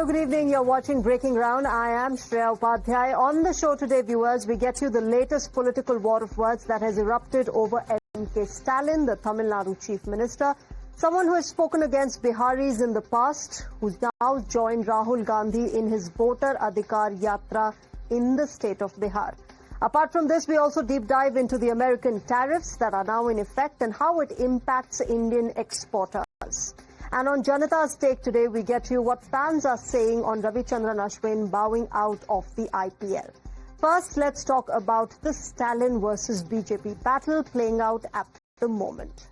Hello, good evening. You're watching Breaking Ground. I am Shreya Upadhyaya. On the show today, viewers, we get you the latest political war of words that has erupted over MK Stalin, the Tamil Nadu Chief Minister, someone who has spoken against Biharis in the past, who's now joined Rahul Gandhi in his voter Adhikar Yatra in the state of Bihar. Apart from this, we also deep dive into the American tariffs that are now in effect and how it impacts Indian exporters. And on Janata's Take today, we get you what fans are saying on Ravichandran Ashwin bowing out of the IPL. First, let's talk about the Stalin versus BJP battle playing out at the moment.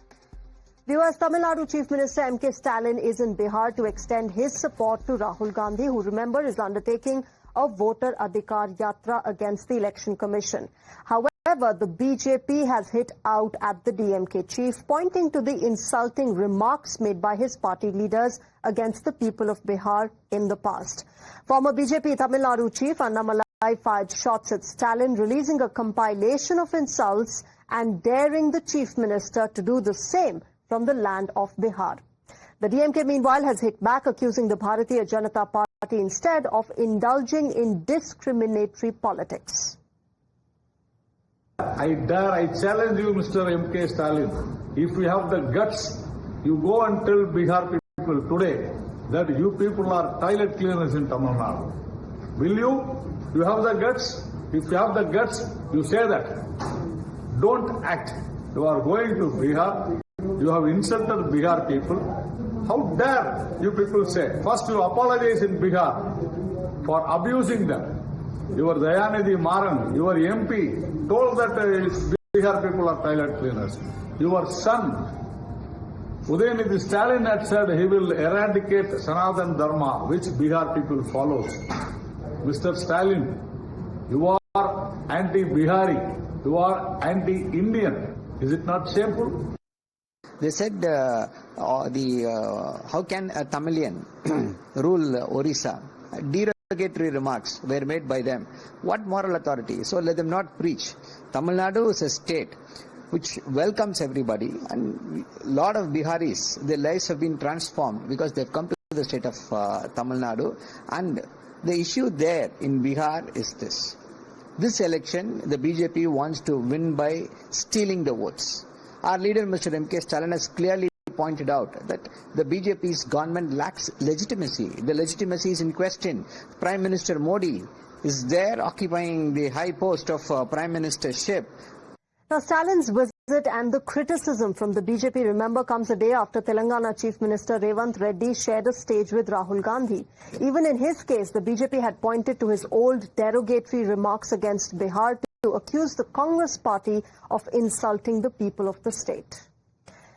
Viewers, Tamil Nadu Chief Minister MK Stalin is in Bihar to extend his support to Rahul Gandhi, who, remember, is undertaking a voter Adhikar Yatra against the Election Commission. However, the BJP has hit out at the DMK chief, pointing to the insulting remarks made by his party leaders against the people of Bihar in the past. Former BJP Tamil Nadu chief Annamalai fired shots at Stalin, releasing a compilation of insults and daring the chief minister to do the same from the land of Bihar. The DMK, meanwhile, has hit back, accusing the Bharatiya Janata Party instead of indulging in discriminatory politics. I challenge you, Mr. MK Stalin. If you have the guts, you go and tell Bihar people today that you people are toilet cleaners in Tamil Nadu. Will you? You have the guts? If you have the guts, you say that. Don't act. You are going to Bihar. You have insulted Bihar people. How dare you people say? First, you apologize in Bihar for abusing them. Your Dayanidhi Maran, your MP, told that Bihar people are toilet cleaners. Your son, Udayanidhi Stalin, had said he will eradicate Sanatan Dharma, which Bihar people follows. Mr. Stalin, you are anti-Bihari, you are anti-Indian. Is it not shameful? They said, how can a Tamilian rule Orissa? Derogatory remarks were made by them. What moral authority? So let them not preach. Tamil Nadu is a state which welcomes everybody, and a lot of Biharis, their lives have been transformed because they've come to the state of Tamil Nadu. And the issue there in Bihar is this. This election, the BJP wants to win by stealing the votes. Our leader, Mr. MK Stalin, has clearly pointed out that the BJP's government lacks legitimacy. The legitimacy is in question. Prime Minister Modi is there occupying the high post of Prime Ministership. Now, Stalin's visit and the criticism from the BJP, remember, comes a day after Telangana Chief Minister Revant Reddy shared a stage with Rahul Gandhi. Even in his case, the BJP had pointed to his old derogatory remarks against Bihar to accuse the Congress party of insulting the people of the state.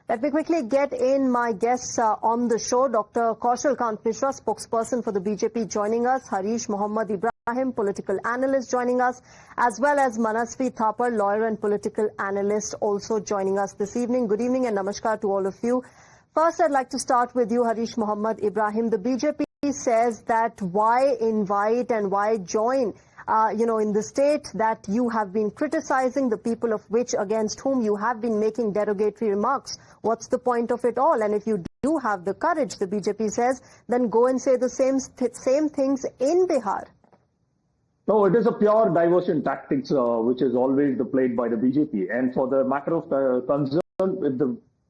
Let me quickly get in my guests on the show. Dr. Kaushal Kant Mishra, spokesperson for the BJP, joining us. Harish Mohammad Ibrahim, political analyst, joining us, as well as Manasvi Thapar, lawyer and political analyst, also joining us this evening. Good evening and namaskar to all of you. First, I'd like to start with you, Harish Mohammad Ibrahim. The BJP says that why invite and why join in the state that you have been criticizing, the people of which against whom you have been making derogatory remarks. What's the point of it all? And if you do have the courage, the BJP says, then go and say the same things in Bihar. No, it is a pure diversion tactics, which is always played by the BJP. And for the matter of concern, if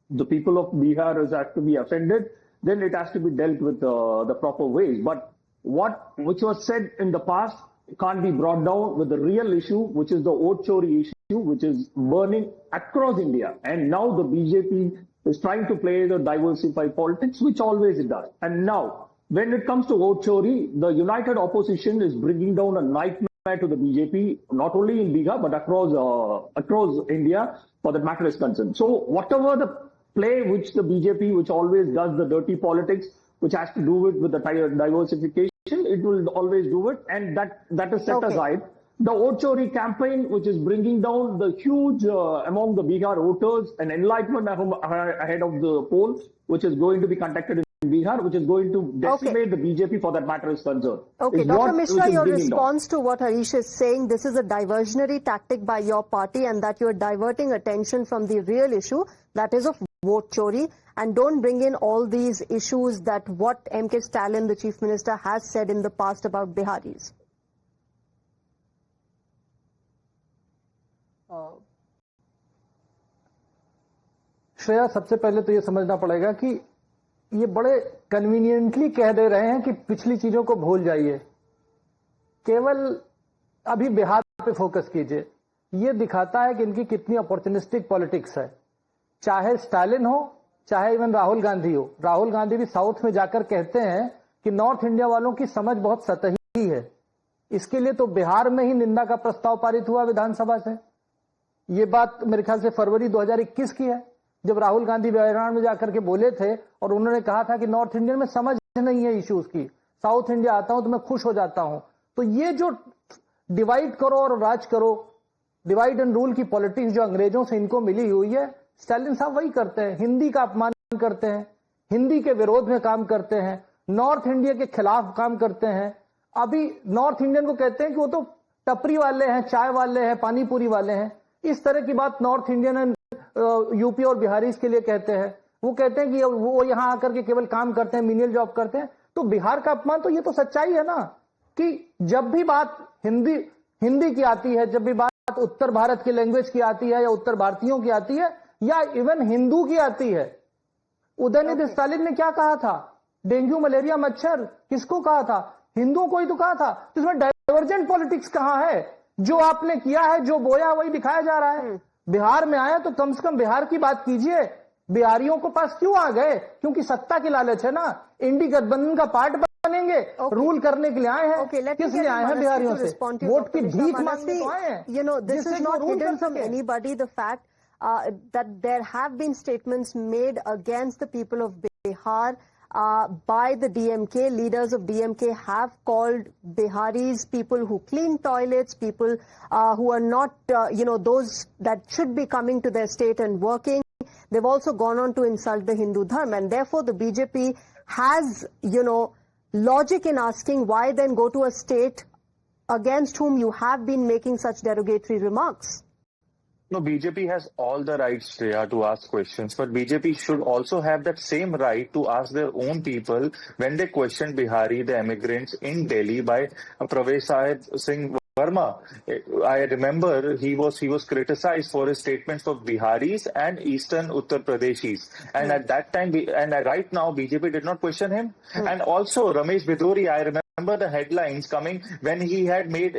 the people of Bihar is have to be offended, then it has to be dealt with the proper ways. But which was said in the past can't be brought down with the real issue, which is the vote chori issue, which is burning across India. And now the BJP is trying to play the diversified politics, which always it does. And now, when it comes to vote chori, the united opposition is bringing down a nightmare to the BJP, not only in Bihar, but across India, for that matter is concerned. So whatever the play which the BJP, which always does the dirty politics, which has to do with the diversification, it will always do it, and that is set aside. The vote chori campaign, which is bringing down the huge among the Bihar voters, an enlightenment ahead of the poll, which is going to be conducted in Bihar, which is going to decimate the BJP for that matter is concerned. Okay, Dr. Mishra, your response to what Harish is saying, this is a diversionary tactic by your party and that you are diverting attention from the real issue, that is of vote chori, and don't bring in all these issues that what MK Stalin, the Chief Minister, has said in the past about Biharis. Shreya, सबसे पहले तो ये समझना पड़ेगा कि ये बड़े conveniently कह दे रहे हैं कि पिछली चीजों को भूल जाइए, केवल अभी बिहार पे फोकस कीजिए। ये दिखाता है कि इनकी कितनी अपॉर्चुनिस्टिक पॉलिटिक्स है। चाहे स्टालिन हो, चाहे इवन राहुल गांधी हो। राहुल गांधी भी साउथ में जाकर कहते हैं कि नॉर्थ इंडिया वालों की समझ बहुत सतही है। इसके लिए तो बिहार में ही निंदा का प्रस्ताव पारित हुआ विधानसभा से। ये बात मेरे ख्याल से फरवरी 2021 की है, जब राहुल गांधी वायनाड में जाकर के बोले थे और उन्होंने कहा था कि नॉर्थ इंडियन में समझ नहीं है इश्यूज की, साउथ इंडिया आता हूं तो मैं खुश हो जाता हूं। तो ये जो डिवाइड करो और राज करो, डिवाइड एंड रूल की पॉलिटिक्स जो अंग्रेजों से इनको मिली हुई है, स्टालिन साहब वही करते हैं। हिंदी का अपमान करते हैं, हिंदी के विरोध में काम करते हैं, नॉर्थ इंडिया के खिलाफ काम करते हैं। अभी नॉर्थ इंडियन को कहते हैं कि वो तो टपरी वाले हैं, चाय वाले हैं, पानीपुरी वाले हैं। इस तरह की बात नॉर्थ इंडियन यूपी और बिहारी के लिए कहते हैं। वो कहते हैं कि वो यहां आकर के केवल काम करते हैं, मिनियल जॉब करते हैं। तो बिहार का अपमान, तो ये तो सच्चाई है ना कि जब भी बात हिंदी की आती है, जब भी बात उत्तर भारत की लैंग्वेज की आती है या उत्तर भारतीयों की आती है या इवन हिंदू की आती है, उदयनिधि स्टालिन ने क्या कहा था? डेंगू मलेरिया मच्छर किसको कहा था? हिंदुओं को ही तो कहा था। तो इसमें डाइवर्जेंट पॉलिटिक्स कहां है? जो आपने किया है, जो बोया वही दिखाया जा रहा है। बिहार में आया तो कम से कम बिहार की बात कीजिए। बिहारियों को पास क्यों आ गए? क्योंकि सत्ता की लालच है ना। इंडी गठबंधन का पार्ट बनेंगे, रूल करने के लिए आए हैं। किस लिए आए हैं? बिहारियों से वोट की भीख मांगने को आए हैं। You know, this is not hidden from anybody. The fact that there have been statements made against the people of Bihar by the DMK. Leaders of DMK have called Biharis people who clean toilets, people who are not, those that should be coming to their state and working. They've also gone on to insult the Hindu Dharma, and therefore the BJP has, logic in asking why then go to a state against whom you have been making such derogatory remarks. No, BJP has all the rights, Shreya, to ask questions, but BJP should also have that same right to ask their own people when they question Bihari, the immigrants in Delhi by Pravesh Singh Verma. I remember he was criticized for his statements for Biharis and Eastern Uttar Pradeshis, and at that time, right now, BJP did not question him. And also Ramesh Biduri, I remember the headlines coming when he had made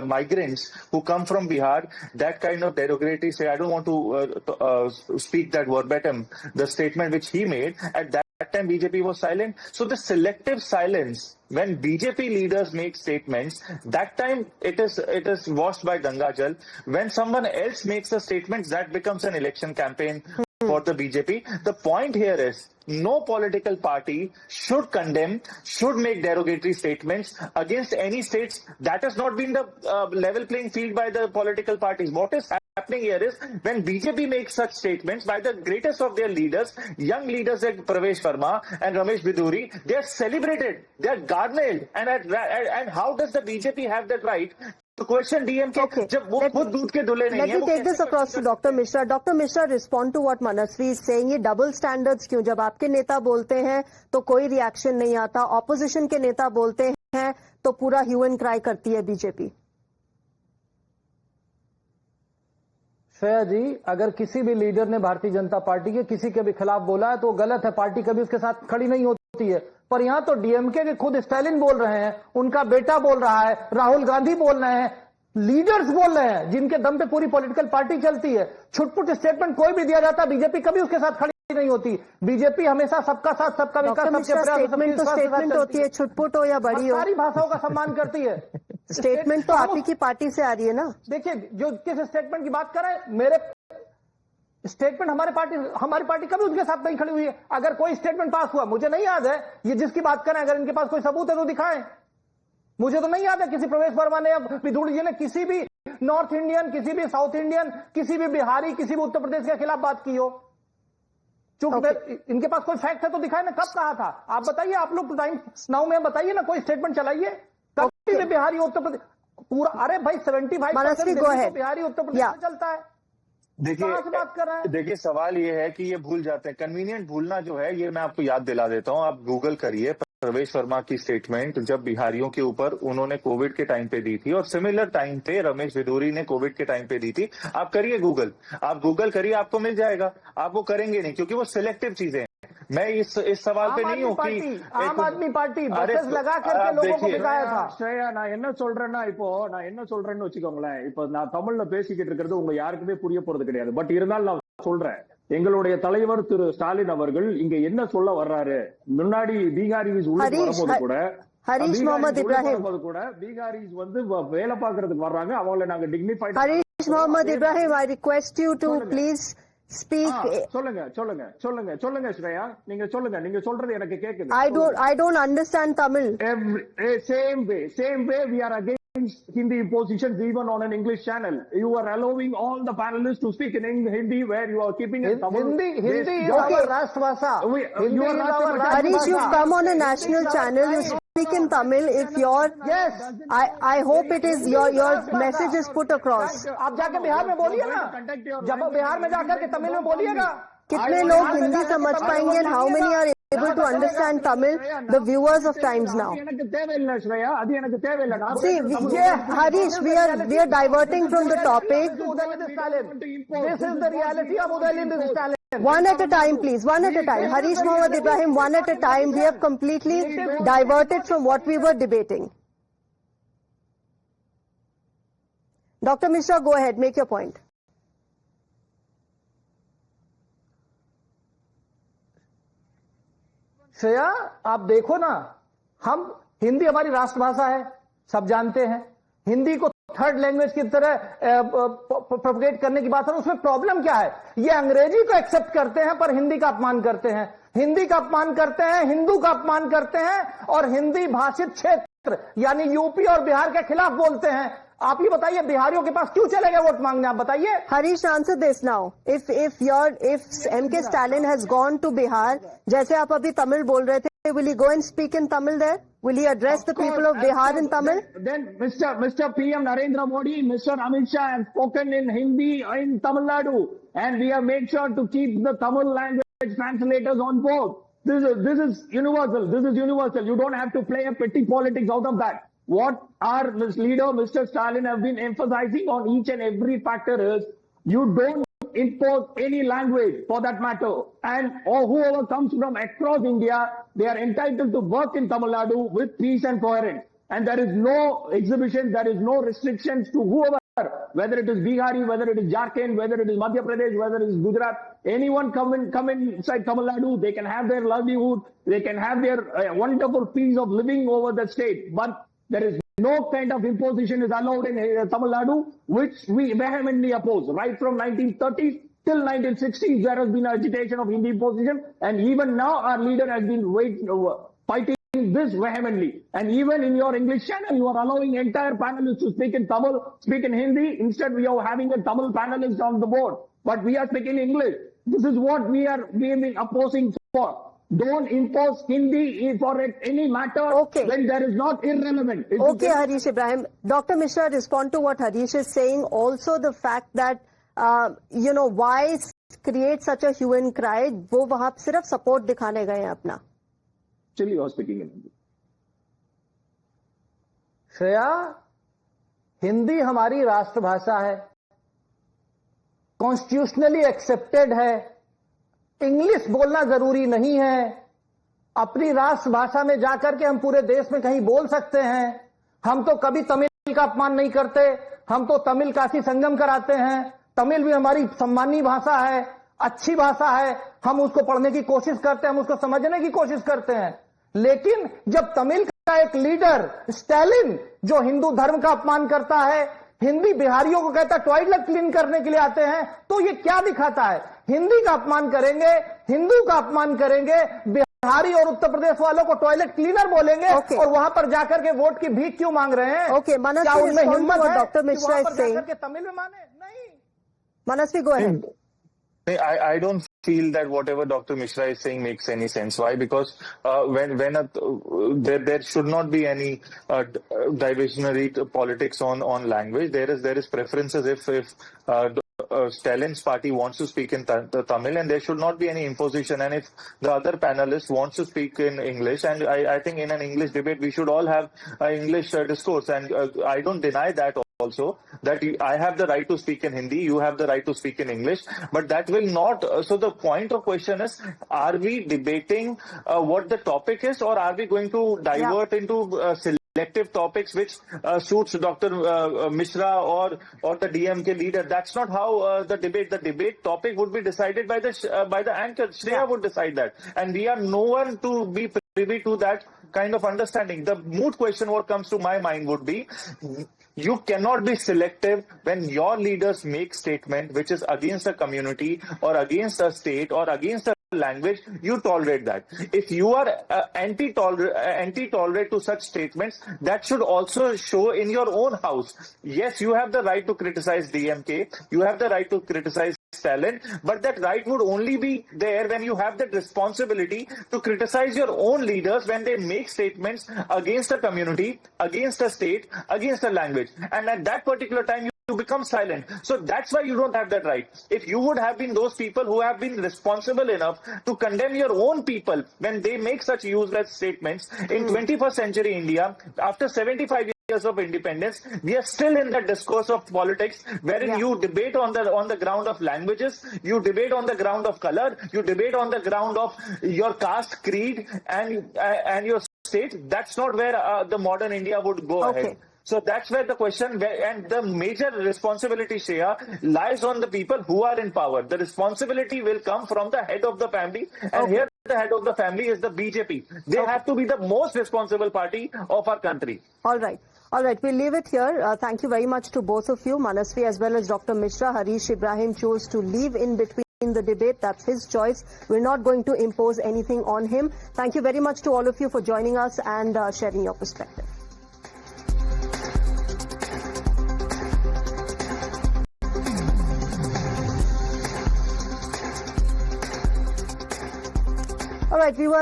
migrants who come from Bihar that kind of derogatory say. I don't want to speak that verbatim. The statement which he made at that time, BJP was silent. So the selective silence when BJP leaders make statements, that time it is washed by Gangajal. When someone else makes a statement, that becomes an election campaign for the BJP. The point here is no political party should condemn, should make derogatory statements against any states. That has not been the level playing field by the political parties. What is happening here is when BJP makes such statements by the greatest of their leaders, young leaders like Pravesh Verma and Ramesh Biduri, they are celebrated, they are garnered. And how does the BJP have that right to question DMK? Okay. Let me take this across to Dr. Mishra. Dr. Mishra, respond to what Manasvi is saying. ये double standards क्यों? जब आपके नेता बोलते हैं तो कोई reaction नहीं आता, ऑपोजिशन के नेता बोलते हैं तो पूरा ह्यू एंड क्राई करती है बीजेपी। श्रेया जी, अगर किसी भी लीडर ने भारतीय जनता पार्टी के किसी के भी खिलाफ बोला है तो वो गलत है, पार्टी कभी उसके साथ खड़ी नहीं होती है। पर यहां तो डीएमके के खुद स्टालिन बोल रहे हैं, उनका बेटा बोल रहा है, राहुल गांधी बोल रहे हैं, लीडर्स बोल रहे हैं जिनके दम पे पूरी पॉलिटिकल पार्टी चलती है। छुटपुट स्टेटमेंट कोई भी दिया जाता, बीजेपी कभी उसके साथ खड़ी नहीं होती। बीजेपी हमेशा सबका साथ, सबका विकास, सबके प्रयास, स्टेटमेंट होती है, छुटपुट हो या बड़ी हो, सारी भाषाओं का सम्मान करती है। स्टेटमेंट तो आप ही की पार्टी से आ रही है ना। देखिए, जो किस स्टेटमेंट की बात कर रहे हैं, मेरे स्टेटमेंट हमारी पार्टी कभी उनके साथ नहीं खड़ी हुई है। अगर कोई स्टेटमेंट पास हुआ, मुझे नहीं याद है, ये जिसकी बात करें, अगर इनके पास कोई सबूत है तो दिखाएं। मुझे तो नहीं याद है किसी प्रवेश वर्मा ने या विधुड़ी जी ने किसी भी नॉर्थ इंडियन, किसी भी साउथ इंडियन, किसी भी बिहारी, किसी भी उत्तर प्रदेश के खिलाफ बात की हो। चूंकि इनके पास कोई फैक्ट है तो दिखाए ना, कब कहा था आप बताइए। आप लोग टाइम नाउ में बताइए ना, कोई स्टेटमेंट चलाइए। कभी भी बिहारी उत्तर प्रदेश पूरा, अरे भाई 75% बिहारी उत्तर प्रदेश में चलता है। कहाँ से बात कर रहा है? देखिए सवाल ये है कि ये भूल जाते हैं, कन्वीनियंट भूलना जो है, ये मैं आपको याद दिला देता हूँ, आप गूगल करिए प्रवेश वर्मा की स्टेटमेंट जब बिहारियों के ऊपर उन्होंने कोविड के टाइम पे दी थी, और सिमिलर टाइम पे रमेश विदुरी ने कोविड के टाइम पे दी थी। आप करिए गूगल, आप गूगल करिए, आपको मिल जाएगा। आप वो करेंगे नहीं क्योंकि वो सिलेक्टिव चीजें हैं। मैं इस सवाल पे नहीं हूँ कि आम आदमी पार्टी बसेस लगा करके लोगों को बिताया था। ஸ்ரேயா, நான் என்ன சொல்றேன்னு வச்சுக்கோங்களேன். இப்போ நான் தமிழ்ல பேசிக்கிட்டு இருக்கிறது உங்க யாருக்குமே புரிய போறது கிடையாது. பட் இருந்தாலும் நான் சொல்றேன், எங்களுடைய தலைவர் திரு ஸ்டாலின் அவர்கள் இங்க என்ன சொல்ல வர்றாரு, முன்னாடி பீகாரிஸ் உள்ள வரும்போது கூட ஹரிஷ் முகமது இப்ராஹிம் கூட பீகாரிஸ் வந்து வேலை பார்க்கறதுக்கு வர்றாங்க, அவங்களை நாங்க dignified. Harish Mohammed Ibrahim, I request you to please speak. சொல்லுங்க ஸ்ரேயா, நீங்க சொல்றது எனக்கு கேக்குது. I don't understand Tamil. Same way we are against Hindi impositions even on an English channel. You are allowing all the panelists to speak in Hindi where you are keeping it Tamil. Hindi is our Rashtrabhasha. Harish, you've come on a national channel. You speak in Tamil. If you're, Yes. I hope it is your message is put across. आप जाके बिहार में बोलिए ना, जब बिहार में जाकर के तमिल में बोलिएगा। कितने लोग हिंदी समझ पाएंगे and how many are able to understand Tamil? The viewers of Times Now. எனக்கு தேவையில்லை ஸ்ரேயா, அது எனக்கு தேவையில்லை. See, Harish, we are diverting from the topic. This is the reality of Udaylin Stalin. One at a time, please. One at a time. Harish Mohammed Ibrahim, one at a time. We have completely diverted from what we were debating. Dr. Mishra, go ahead. Make your point. Shreya, आप देखो ना, हम हिंदी हमारी राष्ट्रभाषा है, सब जानते हैं। हिंदी को थर्ड लैंग्वेज की तरह प्रोपगेट करने की बात है, उसमें प्रॉब्लम क्या है? ये अंग्रेजी को एक्सेप्ट करते हैं पर हिंदी का अपमान करते हैं, हिंदी का अपमान करते हैं, हिंदू का अपमान करते हैं और हिंदी भाषित क्षेत्र यानी यूपी और बिहार के खिलाफ बोलते हैं। आप ये बताइए, बिहारियों के पास क्यों चले गए वोट मांगने? आप बताइए। Harish, answer this now. If MK Stalin has gone to Bihar, जैसे आप अभी तमिल बोल रहे थे, will he go and speak in Tamil there? Will he address the people of Bihar in Tamil? Then Mr. PM Narendra Modi, Mr. Amit Shah have spoken in Hindi in Tamil Nadu, and we have made sure to keep the Tamil language translators on board. This is universal. This is universal. You don't have to play a petty politics out of that. What our leader, Mr. Stalin, have been emphasizing on each and every factor is you don't impose any language for that matter. And or whoever comes from across India, they are entitled to work in Tamil Nadu with peace and coherence. And there is no exhibition, there is no restrictions to whoever, whether it is Bihari, whether it is Jharkhand, whether it is Madhya Pradesh, whether it is Gujarat, anyone come inside Tamil Nadu, they can have their livelihood, they can have their wonderful piece of living over the state. But there is no kind of imposition is allowed in Tamil Nadu, which we vehemently oppose. Right from 1930s till 1960s, there has been agitation of Hindi imposition, and even now our leader has been fighting this vehemently. And even in your English channel, you are allowing entire panelists to speak in Tamil, speak in Hindi. Instead, we are having a Tamil panelist on the board, but we are speaking English. This is what we have been opposing for. Don't impose Hindi for any matter when there is not irrelevant. Okay, Harish Ibrahim. Dr. Mishra, respond to what Harish is saying. Also the fact that, why create such a hue and cry? वो वहाँ सिर्फ support दिखाने गए हैं अपना. Actually, you are speaking in Hindi. Shreya, Hindi हमारी राष्ट्रभाषा है, कॉन्स्टिट्यूशनली एक्सेप्टेड है, इंग्लिश बोलना जरूरी नहीं है, अपनी राष्ट्रभाषा में जाकर के हम पूरे देश में कहीं बोल सकते हैं। हम तो कभी तमिल का अपमान नहीं करते, हम तो तमिल काशी संगम कराते हैं। तमिल भी हमारी सम्मानीय भाषा है, अच्छी भाषा है, हम उसको पढ़ने की कोशिश करते हैं, हम उसको समझने की कोशिश करते हैं। लेकिन जब तमिल का एक लीडर स्टालिन जो हिंदू धर्म का अपमान करता है, हिंदी बिहारियों को कहता है टॉयलेट क्लीन करने के लिए आते हैं, तो ये क्या दिखाता है? हिंदी का अपमान करेंगे, हिंदू का अपमान करेंगे, बिहारी और उत्तर प्रदेश वालों को टॉयलेट क्लीनर बोलेंगे और वहां पर जाकर के वोट की भीख क्यों मांग रहे हैं? क्या उनमें हिम्मत है डॉक्टर मिश्रा वहां पर जाकर के तमिल में माने? नहीं। Manasvi, go ahead. I don't feel that whatever Dr. Mishra is saying makes any sense. Why? Because there should not be any diversionary politics on language. There is preferences if Stalin's party wants to speak in Tamil, and there should not be any imposition. And if the other panelist wants to speak in English, and I think in an English debate we should all have English discourse, and I don't deny that also, that I have the right to speak in Hindi, you have the right to speak in English, but that will not. So the point of question is, are we debating what the topic is, or are we going to divert into selective topics which suits Dr. Mishra or the DMK leader? That's not how the debate topic would be decided by the anchor. Shreya would decide that, and we are no one to be privy to that kind of understanding. The moot question what comes to my mind would be, you cannot be selective when your leaders make statement which is against a community or against a state or against a language. You tolerate that. If you are anti-tolerate to such statements, that should also show in your own house. Yes, you have the right to criticize DMK, you have the right to criticize Stalin, but that right would only be there when you have that responsibility to criticize your own leaders when they make statements against a community, against a state, against a language. And at that particular time, you become silent. So that's why you don't have that right. If you would have been those people who have been responsible enough to condemn your own people when they make such useless statements in 21st century India, after 75 years of independence, we are still in that discourse of politics wherein you debate on the ground of languages, you debate on the ground of color, you debate on the ground of your caste, creed, and your state. That's not where the modern India would go ahead. So that's where the question, and the major responsibility, Shreya, lies on the people who are in power. The responsibility will come from the head of the family, and here the head of the family is the BJP. They have to be the most responsible party of our country. All right. All right, we'll leave it here. Thank you very much to both of you, Manasvi as well as Dr. Mishra. Harish Ibrahim chose to leave in between the debate. That's his choice. We're not going to impose anything on him. Thank you very much to all of you for joining us and sharing your perspective. All right, viewers.